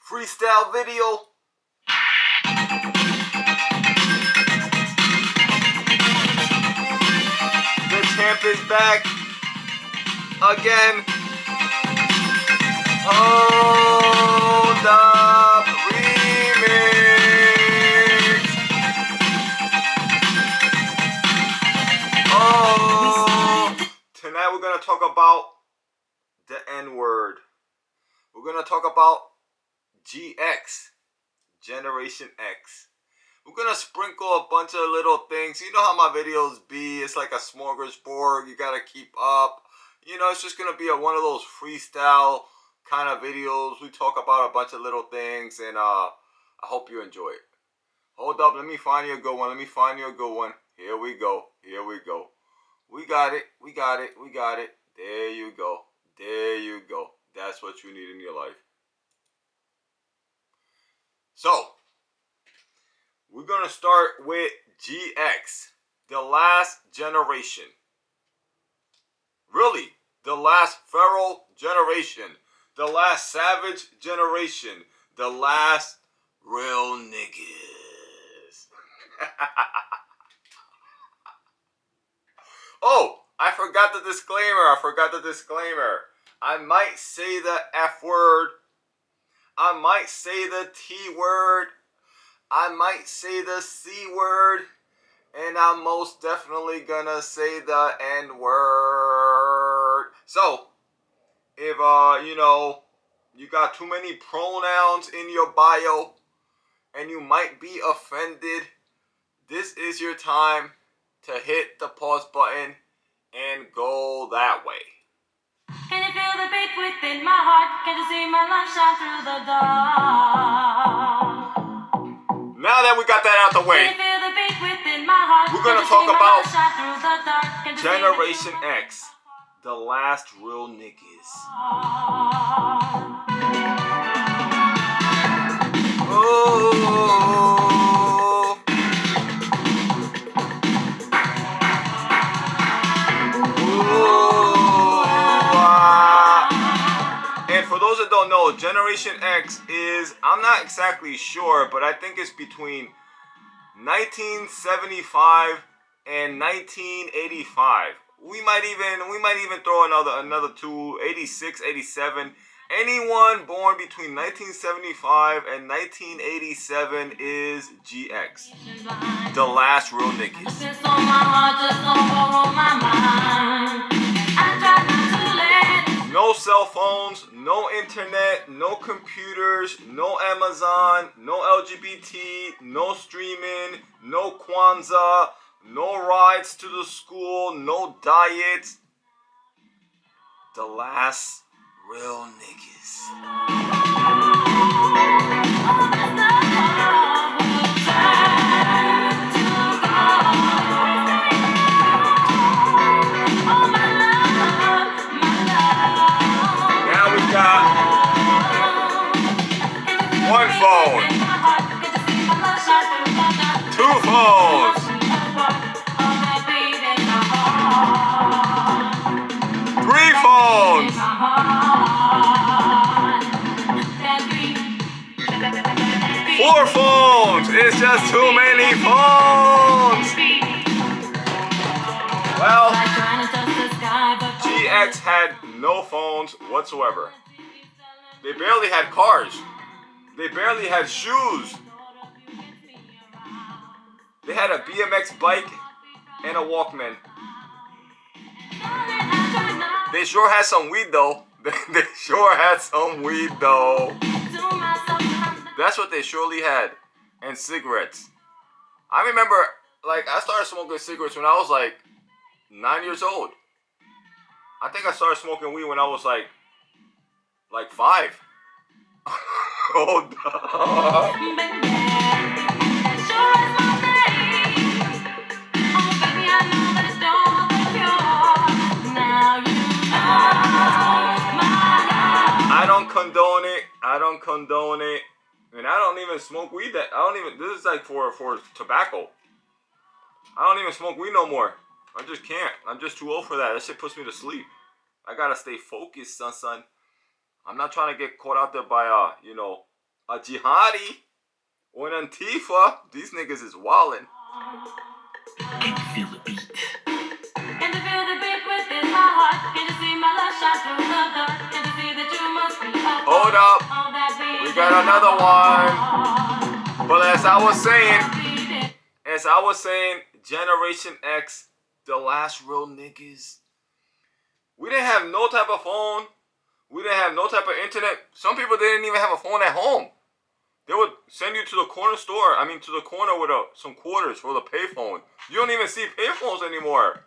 freestyle video. The champ is back again. Hold up remix. Oh, tonight we're gonna talk about the N-word. We're gonna talk about GX, Generation X. We're gonna sprinkle a bunch of little things. You know how my videos be. It's like a smorgasbord. You gotta keep up. You know, it's just gonna be one of those freestyle kind of videos. We talk about a bunch of little things, and I hope you enjoy it. Hold up, let me find you a good one. Let me find you a good one. Here we go. Here we go. We got it. We got it. We got it. There you go. There you go. That's what you need in your life. So, we're going to start with GX, the last generation. Really, the last feral generation, the last savage generation, the last real niggas. Oh, I forgot the disclaimer. I might say the F word. I might say the T word. I might say the C word. And I'm most definitely gonna say the N word. So, if, you got too many pronouns in your bio and you might be offended, this is your time to hit the pause button and go that way. Can you feel the beat within my heart? Can you see my light shine through the dark? Now that we got that out the way, Can you feel the beat within my heart? we're going to talk about Generation X, the last real niggas. Oh. And for those that don't know, Generation X is, I'm not exactly sure, but I think it's between 1975 and 1985. We might even throw another two, 86, 87. Anyone born between 1975 and 1987 is GX. The last real niggas. No cell phones, no internet, no computers, no Amazon, no LGBT, no streaming, no Kwanzaa, no rides to the school, no diet. The last real niggas. One phone, two phones, three phones, four phones. It's just too many phones. Well, GX had no phones whatsoever. They barely had cars. They barely had shoes. They had a BMX bike and a Walkman. They sure had some weed though. They sure had some weed though. That's what they surely had. And cigarettes. I remember, I started smoking cigarettes when I was 9 years old. I think I started smoking weed when I was 5. Hold up. I don't condone it. And I don't even smoke weed this is for tobacco. I don't even smoke weed no more. I just can't. I'm just too old for that. That shit puts me to sleep. I gotta stay focused, son. I'm not trying to get caught out there by, a jihadi or an Antifa, these niggas is wildin'. Can you feel the beat? Can you feel the beat within my heart? Can you see my love shine through the dark? Can you see that you must be a Hold up. all that beat We got another one. But as I was saying, Generation X, the last real niggas. We didn't have no type of phone. We didn't have no type of internet. Some people didn't even have a phone at home. They would send you to the corner store. To the corner with some quarters for the payphone. You don't even see payphones anymore.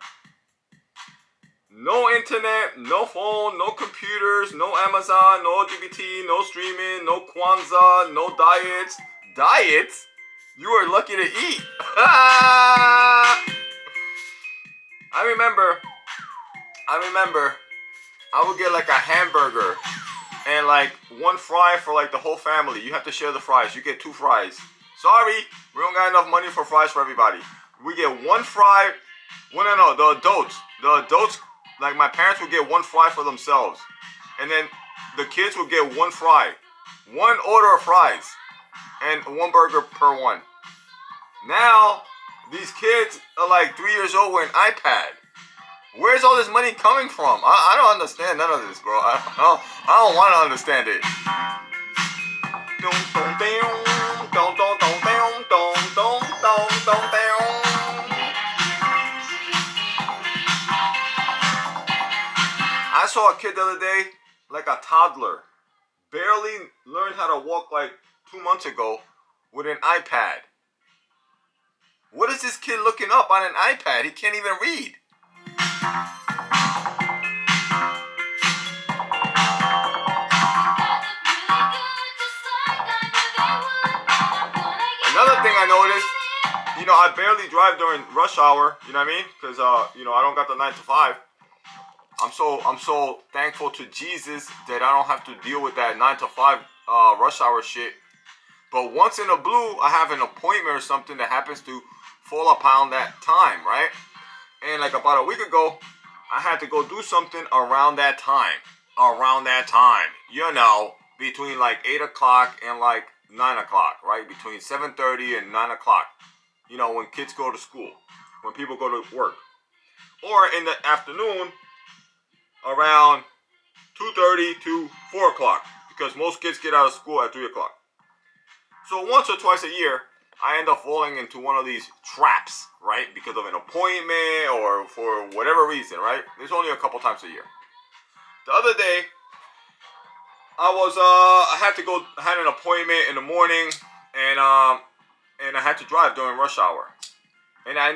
No internet, no phone, no computers, no Amazon, no LGBT, no streaming, no Kwanzaa, no diets. Diets? You are lucky to eat. I remember, I would get like a hamburger and like one fry for like the whole family. You have to share the fries. You get 2 fries. Sorry, we don't got enough money for fries for everybody. We get 1 fry. Well, no, the adults, like my parents would get 1 fry for themselves. And then the kids would get 1 fry. 1 order of fries. And 1 burger per one. Now, these kids are like 3 years old with an iPad. Where's all this money coming from? I don't understand none of this, bro. I don't want to understand it. I saw a kid the other day, like a toddler, barely learned how to walk like 2 months ago with an iPad. What is this kid looking up on an iPad? He can't even read. Another thing I noticed, I barely drive during rush hour, you know what I mean? Because, I don't got the 9 to 5. I'm so thankful to Jesus that I don't have to deal with that 9 to 5 rush hour shit. But once in a blue, I have an appointment or something that happens to fall upon that time, right? And like about a week ago, I had to go do something around that time. Between like 8 o'clock and like 9 o'clock, right? Between 7:30 and 9 o'clock. When kids go to school, when people go to work. Or in the afternoon, around 2:30 to 4 o'clock. Because most kids get out of school at 3 o'clock. So once or twice a year, I end up falling into one of these traps, right? Because of an appointment or for whatever reason, right? There's only a couple times a year. The other day, I had an appointment in the morning, and I had to drive during rush hour. And I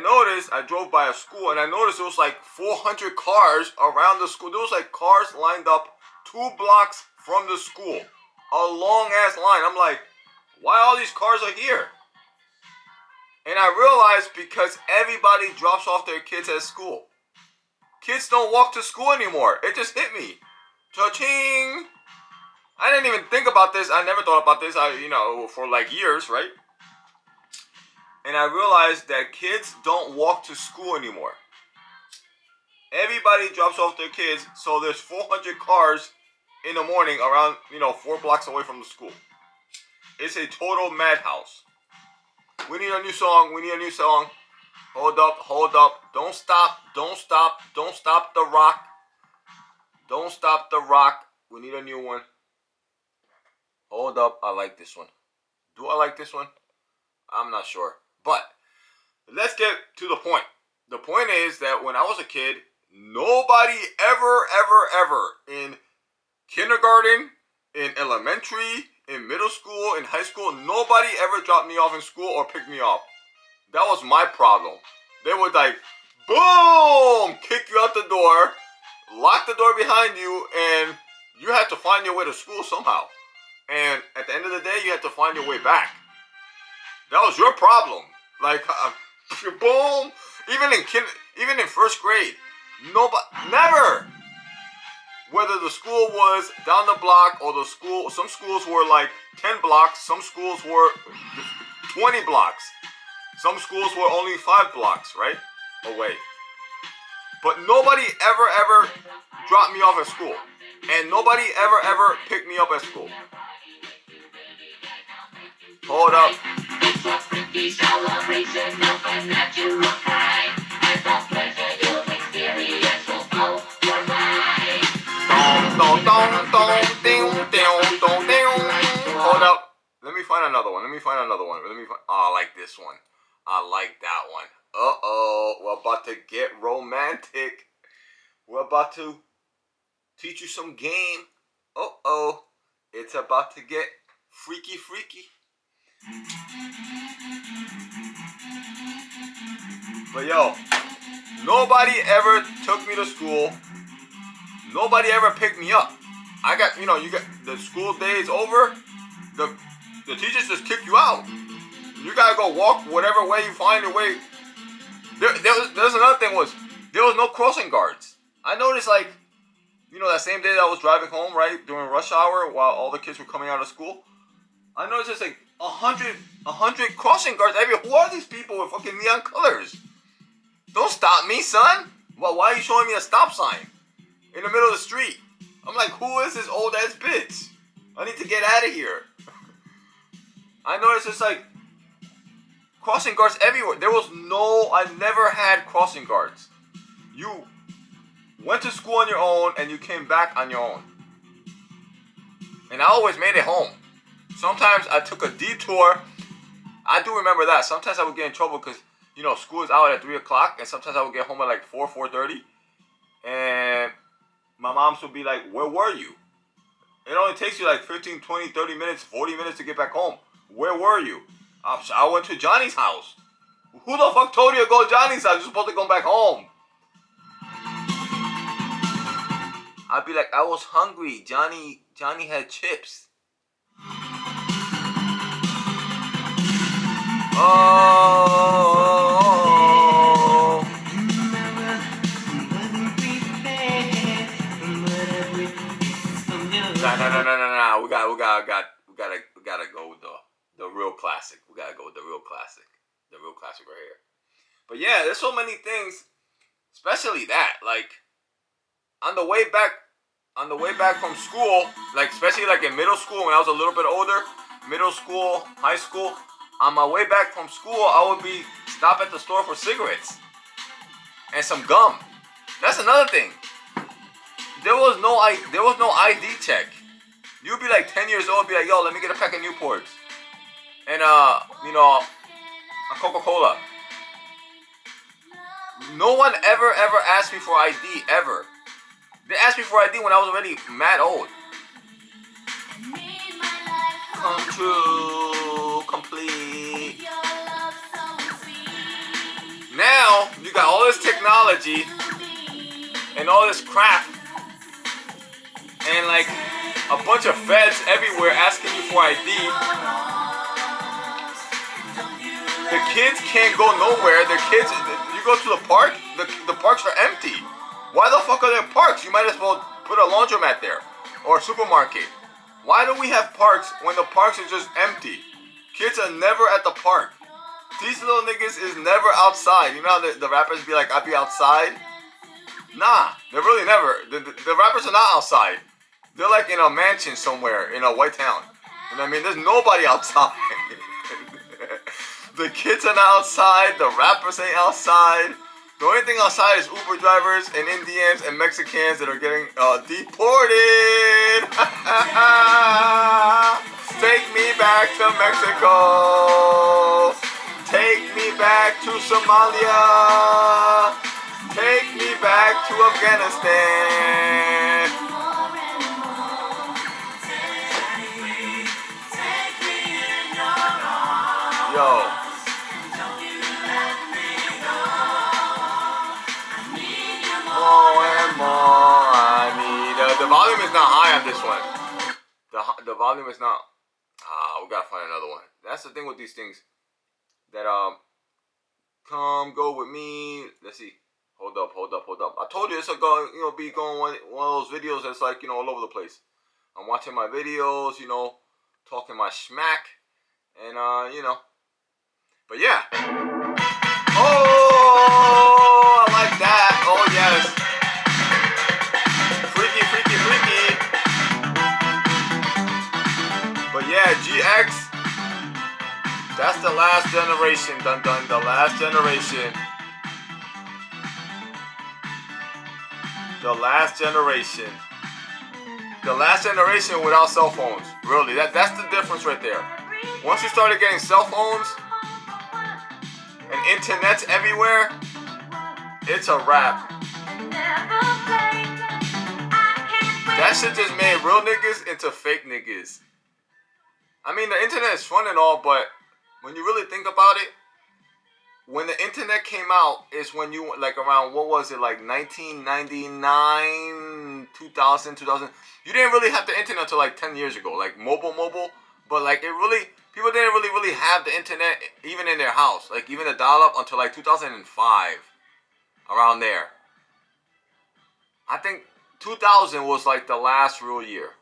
drove by a school, and I noticed there was like 400 cars around the school. There was like cars lined up 2 blocks from the school. A long ass line. I'm like, why all these cars are here? And I realized because everybody drops off their kids at school. Kids don't walk to school anymore. It just hit me. Cha-ching! I didn't even think about this. I never thought about this, for like years, right? And I realized that kids don't walk to school anymore. Everybody drops off their kids, so there's 400 cars in the morning around, 4 blocks away from the school. It's a total madhouse. We need a new song. Hold up. Don't stop the rock. Don't stop the rock. We need a new one. Hold up, I like this one. Do I like this one? I'm not sure. But let's get to the point. The point is that when I was a kid, nobody ever in kindergarten, in elementary, in middle school, in high school, nobody ever dropped me off in school or picked me up. That was my problem. They would like, boom, kick you out the door, lock the door behind you, and you had to find your way to school somehow. And at the end of the day, you had to find your way back. That was your problem. Like, boom. Even in first grade, never. Whether the school was down the block or some schools were like 10 blocks, some schools were 20 blocks, some schools were only 5 blocks, right, away. But nobody ever dropped me off at school, and nobody ever picked me up at school. Hold up. It's a freaky celebration of a natural high. And the pleasure you'll experience will blow your mind. Dong, dong, dong, ding, ding, dong, ding. Hold up. Let me find another one. Oh, I like this one. I like that one. Uh-oh. We're about to get romantic. We're about to teach you some game. Uh-oh. It's about to get freaky, freaky. But yo, nobody ever took me to school. Nobody ever picked me up. I got, you got the school day is over. The teachers just kick you out. You gotta go walk whatever way you find your way. There's another thing was there was no crossing guards. I noticed that same day that I was driving home, right, during rush hour while all the kids were coming out of school, I noticed there's like 100 crossing guards everywhere. Who are these people with fucking neon colors? Don't stop me, son. Well, why are you showing me a stop sign in the middle of the street? I'm like, who is this old ass bitch? I need to get out of here. I noticed it's like crossing guards everywhere. I never had crossing guards. You went to school on your own and you came back on your own. And I always made it home. Sometimes I took a detour. I do remember that. Sometimes I would get in trouble because, school is out at 3 o'clock. And sometimes I would get home at like 4:30. And my mom would be like, where were you? It only takes you like 15, 20, 30 minutes, 40 minutes to get back home. Where were you? I went to Johnny's house. Who the fuck told you to go to Johnny's house? You're supposed to go back home. I'd be like, I was hungry. Johnny had chips. Oh. No. We gotta go with the real classic. We gotta go with the real classic. The real classic right here. But yeah, there's so many things, especially that. Like on the way back from school, like especially like in middle school when I was a little bit older, middle school, high school, on my way back from school, I would be stop at the store for cigarettes and some gum. That's another thing. There was no ID check. You'd be like 10 years old, be like, yo, let me get a pack of Newports. And a Coca-Cola. No one ever asked me for ID, ever. They asked me for ID when I was already mad old. Come true, complete. Now, you got all this technology and all this crap and like a bunch of feds everywhere asking you for ID. The kids can't go nowhere. You go to the park, the parks are empty. Why the fuck are there parks? You might as well put a laundromat there or a supermarket. Why do we have parks when the parks are just empty? Kids are never at the park. These little niggas is never outside. You know how the rappers be like, I be outside? Nah, they're really never. The rappers are not outside. They're like in a mansion somewhere in a white town. You know what I mean? There's nobody outside. The kids are not outside. The rappers ain't outside. The only thing outside is Uber drivers and Indians and Mexicans that are getting deported. Take me back to Mexico. Take me back to Somalia. Take me back to Afghanistan. Yo. The volume is not high on this one. The volume is not. We gotta find another one. That's the thing with these things. That come go with me. Let's see. Hold up. I told you it's gonna be going one of those videos that's like all over the place. I'm watching my videos, talking my schmack, and But yeah. Oh, I like that. Oh yes. Freaky. But yeah, GX. That's the last generation, dun dun, the last generation. The last generation. The last generation without cell phones. Really, that's the difference right there. Once you started getting cell phones and internet's everywhere, it's a wrap. That shit just made real niggas into fake niggas. I mean, the internet is fun and all, but when you really think about it, when the internet came out is when you, like around, what was it, like 1999, 2000. You didn't really have the internet until like 10 years ago, like mobile, but like it really, people didn't really have the internet even in their house, like even the dial-up until like 2005, around there. I think 2000 was like the last real year.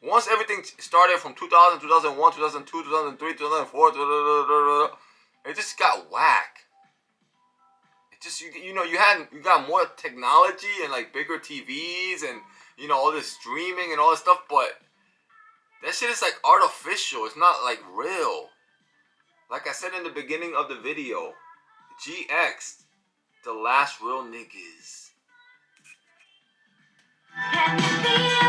Once everything started from 2000, 2001, 2002, 2003, 2004, it just got whack. It just, you know, you got more technology and like bigger TVs and, you know, all this streaming and all this stuff, but that shit is like artificial. It's not like real. Like I said in the beginning of the video, GX, the last real niggas. Can you feel